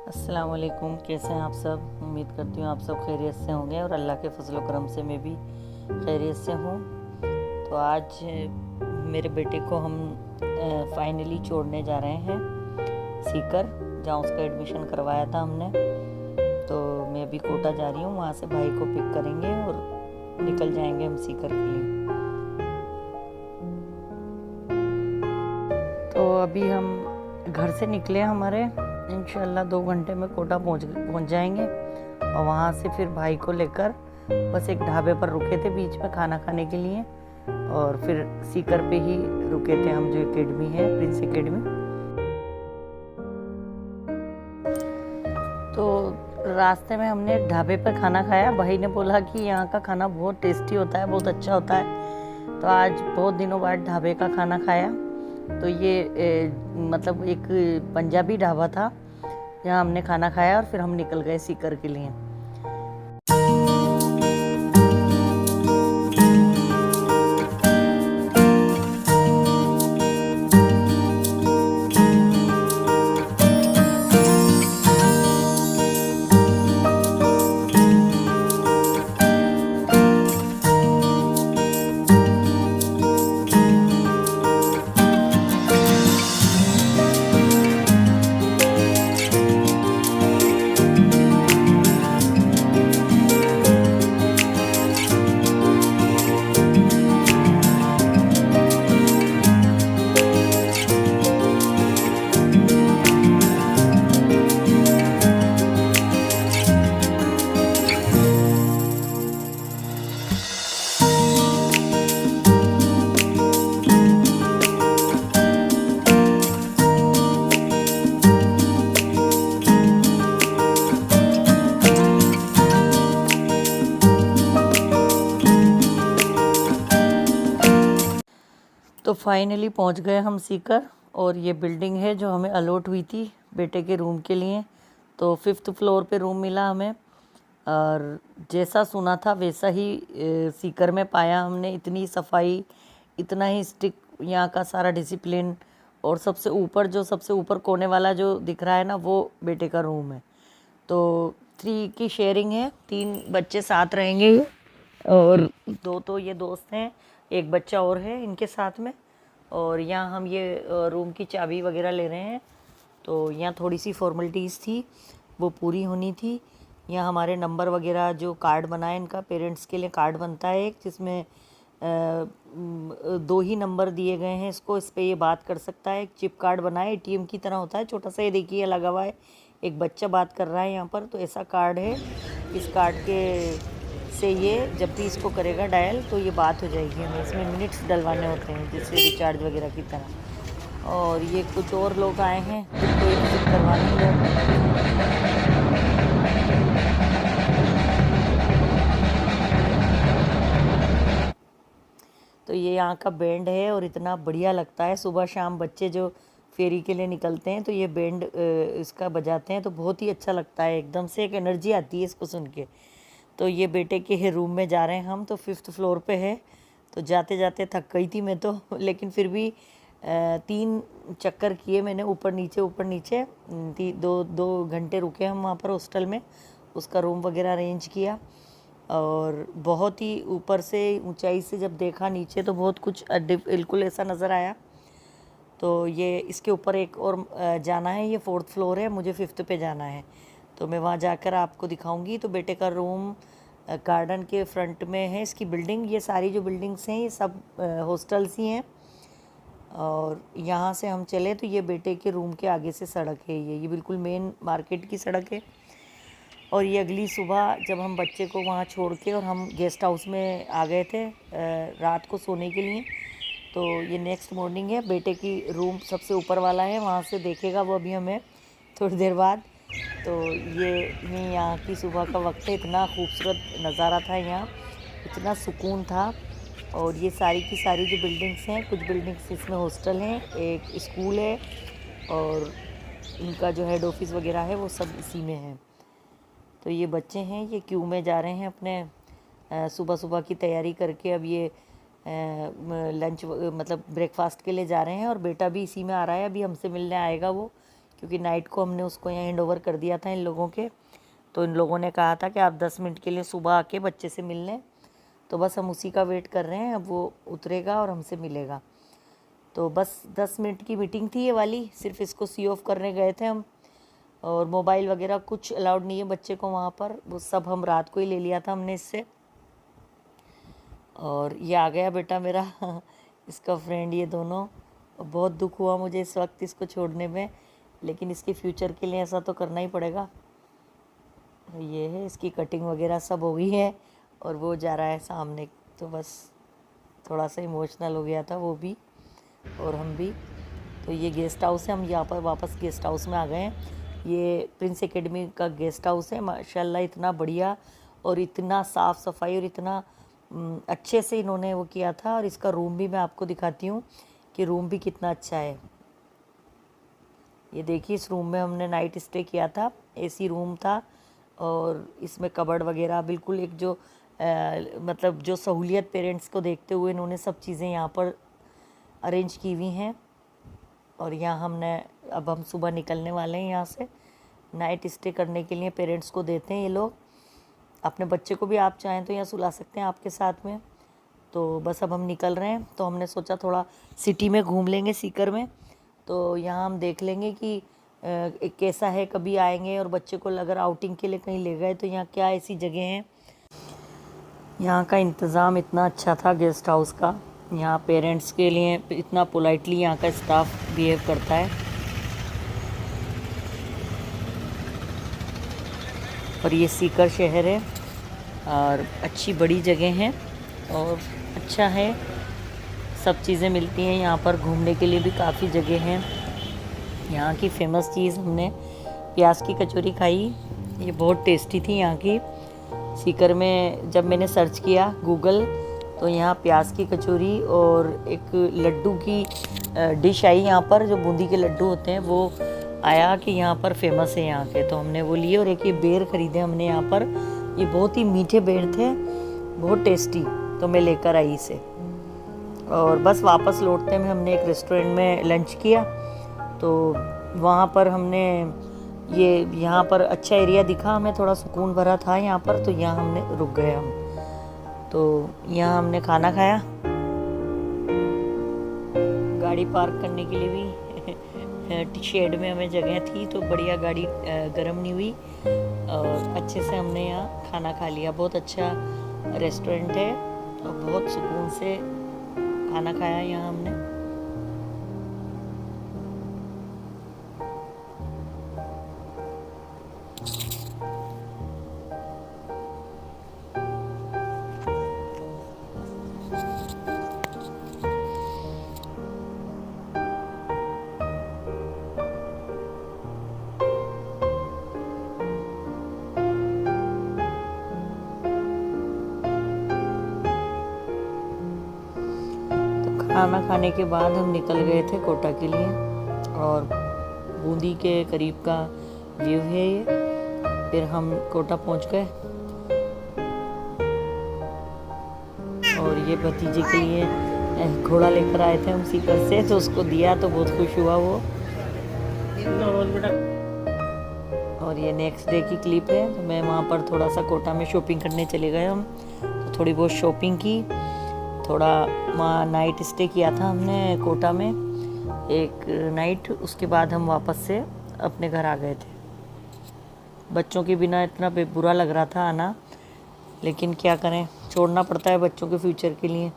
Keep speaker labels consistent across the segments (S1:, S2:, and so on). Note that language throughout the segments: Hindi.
S1: अस्सलाम वालेकुम। कैसे हैं आप सब? उम्मीद करती हूँ आप सब खैरियत से होंगे और अल्लाह के फजल करम से मैं भी खैरियत से हूँ। तो आज मेरे बेटे को हम फाइनली छोड़ने जा रहे हैं सीकर, जहाँ उसका एडमिशन करवाया था हमने। तो मैं अभी कोटा जा रही हूँ, वहाँ से भाई को पिक करेंगे और निकल जाएंगे हम सीकर के लिए। तो अभी हम घर से निकले, हमारे इंशाल्लाह 2 घंटे में कोटा पहुंच जाएंगे और वहाँ से फिर भाई को लेकर बस एक ढाबे पर रुके थे बीच में खाना खाने के लिए, और फिर सीकर पे ही रुके थे हम, जो एकेडमी है प्रिंस एकेडमी। तो रास्ते में हमने ढाबे पर खाना खाया। भाई ने बोला कि यहाँ का खाना बहुत टेस्टी होता है, बहुत अच्छा होता है। तो आज बहुत दिनों बाद ढाबे का खाना खाया। तो ये मतलब एक पंजाबी ढाबा था जहाँ हमने खाना खाया और फिर हम निकल गए सीकर के लिए। तो फाइनली पहुंच गए हम सीकर, और ये बिल्डिंग है जो हमें अलॉट हुई थी बेटे के रूम के लिए। तो 5th फ्लोर पे रूम मिला हमें, और जैसा सुना था वैसा ही सीकर में पाया हमने। इतनी सफाई, इतना ही स्ट्रिक्ट यहाँ का सारा डिसिप्लिन, और सबसे ऊपर कोने वाला जो दिख रहा है ना, वो बेटे का रूम है। तो 3 की शेयरिंग है, 3 बच्चे साथ रहेंगे, और 2 तो ये दोस्त हैं, एक बच्चा और है इनके साथ में। और यहाँ हम ये रूम की चाबी वगैरह ले रहे हैं। तो यहाँ थोड़ी सी फॉर्मेलिटीज़ थी, वो पूरी होनी थी। यहाँ हमारे नंबर वगैरह, जो कार्ड बना है इनका, पेरेंट्स के लिए कार्ड बनता है एक, जिसमें 2 ही नंबर दिए गए हैं इसको। इस पर ये बात कर सकता है। एक चिप कार्ड बना है, ATM की तरह होता है, छोटा सा। ये देखिए लगा हुआ है, एक बच्चा बात कर रहा है यहाँ पर। तो ऐसा कार्ड है, इस कार्ड के से ये जब भी इसको करेगा डायल तो ये बात हो जाएगी। हमें इसमें मिनट्स डलवाने होते हैं, जैसे रिचार्ज वगैरह की तरह। और ये कुछ और लोग आए हैं जिनको एक विजिट करवाने लोग। तो ये यहाँ का बैंड है, और इतना बढ़िया लगता है। सुबह शाम बच्चे जो फेरी के लिए निकलते हैं तो ये बैंड इसका बजाते हैं, तो बहुत ही अच्छा लगता है। एकदम से एक एनर्जी आती है इसको सुन के। तो ये बेटे के रूम में जा रहे हैं हम, तो 5th फ्लोर पे है। तो जाते जाते थक गई थी मैं तो, लेकिन फिर भी 3 चक्कर किए मैंने, ऊपर नीचे 2 घंटे रुके हम वहाँ पर हॉस्टल में। उसका रूम वगैरह अरेंज किया, और बहुत ही ऊपर से, ऊंचाई से जब देखा नीचे तो बहुत कुछ बिल्कुल ऐसा नज़र आया। तो ये इसके ऊपर एक और जाना है, ये 4th फ्लोर है, मुझे 5th पे जाना है। तो मैं वहाँ जाकर आपको दिखाऊंगी। तो बेटे का रूम गार्डन के फ्रंट में है इसकी बिल्डिंग। ये सारी जो बिल्डिंग्स हैं ये सब हॉस्टल्स ही हैं। और यहाँ से हम चले तो ये बेटे के रूम के आगे से सड़क है, ये बिल्कुल मेन मार्केट की सड़क है। और ये अगली सुबह जब हम बच्चे को वहाँ छोड़ के, और हम गेस्ट हाउस में आ गए थे रात को सोने के लिए। तो ये नेक्स्ट मॉर्निंग है, बेटे की रूम सबसे ऊपर वाला है, वहाँ से देखेगा वो अभी हमें थोड़ी देर बाद। तो ये यहाँ की सुबह का वक्त है, इतना खूबसूरत नज़ारा था यहाँ, इतना सुकून था। और ये सारी की सारी जो बिल्डिंग्स हैं, कुछ बिल्डिंग्स इसमें हॉस्टल हैं, एक स्कूल है, और इनका जो हेड ऑफिस वगैरह है वो सब इसी में है। तो ये बच्चे हैं, ये क्यू में जा रहे हैं अपने सुबह सुबह की तैयारी करके। अब ये लंच मतलब ब्रेकफास्ट के लिए जा रहे हैं, और बेटा भी इसी में आ रहा है, अभी हमसे मिलने आएगा वो, क्योंकि नाइट को हमने उसको यहाँ हैंड ओवर कर दिया था इन लोगों के। तो इन लोगों ने कहा था कि आप 10 मिनट के लिए सुबह आके बच्चे से मिल लें। तो बस हम उसी का वेट कर रहे हैं, अब वो उतरेगा और हमसे मिलेगा। तो बस 10 मिनट की मीटिंग थी ये वाली, सिर्फ इसको सी ऑफ करने गए थे हम। और मोबाइल वगैरह कुछ अलाउड नहीं है बच्चे को वहाँ पर, वो सब हम रात को ही ले लिया था हमने इससे। और ये आ गया बेटा मेरा इसका फ्रेंड, ये दोनों। बहुत दुख हुआ मुझे इस वक्त इसको छोड़ने में, लेकिन इसके फ्यूचर के लिए ऐसा तो करना ही पड़ेगा। ये है, इसकी कटिंग वगैरह सब हो गई है और वो जा रहा है सामने। तो बस थोड़ा सा इमोशनल हो गया था वो भी और हम भी। तो ये गेस्ट हाउस है, हम यहाँ पर वापस गेस्ट हाउस में आ गए हैं। ये प्रिंस एकेडमी का गेस्ट हाउस है। माशाल्लाह इतना बढ़िया और इतना साफ़ सफाई और इतना अच्छे से इन्होंने वो किया था। और इसका रूम भी मैं आपको दिखाती हूँ कि रूम भी कितना अच्छा है। ये देखिए, इस रूम में हमने नाइट स्टे किया था। एसी रूम था और इसमें कबर्ड वगैरह बिल्कुल एक जो मतलब जो सहूलियत पेरेंट्स को देखते हुए इन्होंने सब चीज़ें यहाँ पर अरेंज की हुई हैं। और यहाँ अब हम सुबह निकलने वाले हैं यहाँ से। नाइट स्टे करने के लिए पेरेंट्स को देते हैं ये लोग। अपने बच्चे को भी आप चाहें तो यहाँ सुला सकते हैं आपके साथ में। तो बस अब हम निकल रहे हैं। तो हमने सोचा थोड़ा सिटी में घूम लेंगे, सीकर में। तो यहाँ हम देख लेंगे कि कैसा है, कभी आएंगे और बच्चे को अगर आउटिंग के लिए कहीं ले गए तो यहाँ क्या ऐसी जगह हैं। यहाँ का इंतज़ाम इतना अच्छा था गेस्ट हाउस का। यहाँ पेरेंट्स के लिए इतना पोलाइटली यहाँ का स्टाफ बिहेव करता है। और ये सीकर शहर है और अच्छी बड़ी जगह है और अच्छा है, सब चीज़ें मिलती हैं यहाँ पर। घूमने के लिए भी काफ़ी जगह हैं। यहाँ की फ़ेमस चीज़ हमने प्याज की कचौरी खाई, ये बहुत टेस्टी थी यहाँ की। सीकर में जब मैंने सर्च किया गूगल तो यहाँ प्याज की कचौरी और एक लड्डू की डिश आई यहाँ पर, जो बूंदी के लड्डू होते हैं, वो आया कि यहाँ पर फेमस है यहाँ के। तो हमने वो लिए और एक ये बेर ख़रीदे हमने यहाँ पर। ये बहुत ही मीठे बेर थे, बहुत टेस्टी। तो मैं लेकर आई इसे। और बस वापस लौटते में हमने एक रेस्टोरेंट में लंच किया। तो वहाँ पर हमने यहाँ पर अच्छा एरिया दिखा हमें, थोड़ा सुकून भरा था यहाँ पर। तो यहाँ हमने रुक गए हम। तो यहाँ हमने खाना खाया। गाड़ी पार्क करने के लिए भी शेड में हमें जगह थी, तो बढ़िया, गाड़ी गर्म नहीं हुई और अच्छे से हमने यहाँ खाना खा लिया। बहुत अच्छा रेस्टोरेंट है और बहुत सुकून से खाना खाया यहाँ हमने। खाना खाने के बाद हम निकल गए थे कोटा के लिए और बूंदी के करीब का व्यू है ये। फिर हम कोटा पहुंच गए और ये भतीजे के लिए घोड़ा लेकर आए थे हम सीकर से, तो उसको दिया तो बहुत खुश हुआ वो। और ये नेक्स्ट डे की क्लिप है। तो मैं वहाँ पर थोड़ा सा कोटा में शॉपिंग करने चले गए हम। तो थोड़ी बहुत शॉपिंग की, थोड़ा वहाँ नाइट स्टे किया था हमने कोटा में एक नाइट। उसके बाद हम वापस से अपने घर आ गए थे। बच्चों के बिना इतना बुरा लग रहा था आना, लेकिन क्या करें, छोड़ना पड़ता है बच्चों के फ्यूचर के लिए।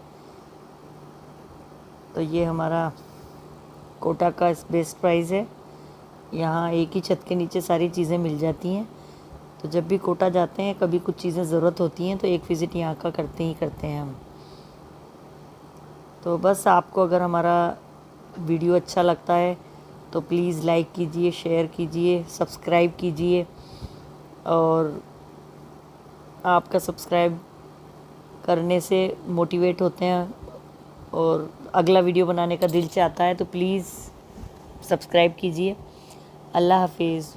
S1: तो ये हमारा कोटा का बेस्ट प्राइस है। यहाँ एक ही छत के नीचे सारी चीज़ें मिल जाती हैं। तो जब भी कोटा जाते हैं, कभी कुछ चीज़ें ज़रूरत होती हैं, तो एक विज़िट यहाँ का करते हैं हम। तो बस आपको अगर हमारा वीडियो अच्छा लगता है तो प्लीज़ लाइक कीजिए, शेयर कीजिए, सब्सक्राइब कीजिए। और आपका सब्सक्राइब करने से मोटिवेट होते हैं और अगला वीडियो बनाने का दिल चाहता है। तो प्लीज़ सब्सक्राइब कीजिए। अल्लाह हाफिज़।